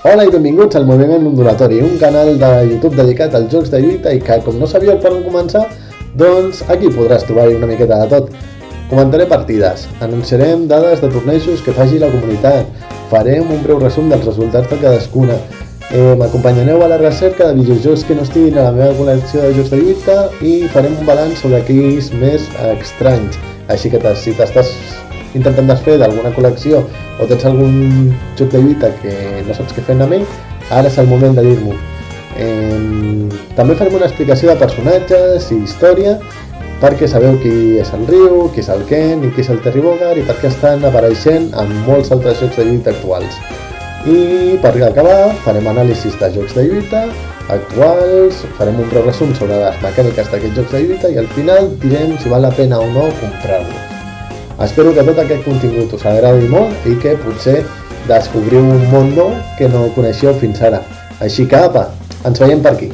Hola i benvinguts al Moviment Ondulatori, un canal de YouTube dedicat als jocs de lluita i que, com no sabíeu per on començar, doncs aquí podràs trobar-hi una miqueta de tot. Comentaré partides, anunciarem dades de tornejos que faci la comunitat, farem un breu resum dels resultats de cadascuna, m'acompanyareu a la recerca de videojocs que no estiguin a la meva col·lecció de jocs de lluita i farem un balanç sobre aquells més estranys. Així que si t'estàs intentant desfer d'alguna col·lecció o tens algun joc de lluita que no saps què fer amb ell, ara és el moment de dir-m'ho. També farem una explicació de personatges i història perquè sabeu qui és el Ryu, qui és el Ken i qui és el Terry Bogard i perquè estan apareixent en molts altres jocs de lluita actuals. I per acabar farem anàlisis de jocs de lluita actuals, farem un breu resum sobre les mecàniques d'aquests jocs de lluita i al final direm si val la pena o no comprar-los. Espero que tot aquest contingut us agradi molt i que potser descobriu un món nou que no coneixeu fins ara. Així que apa, ens veiem per aquí.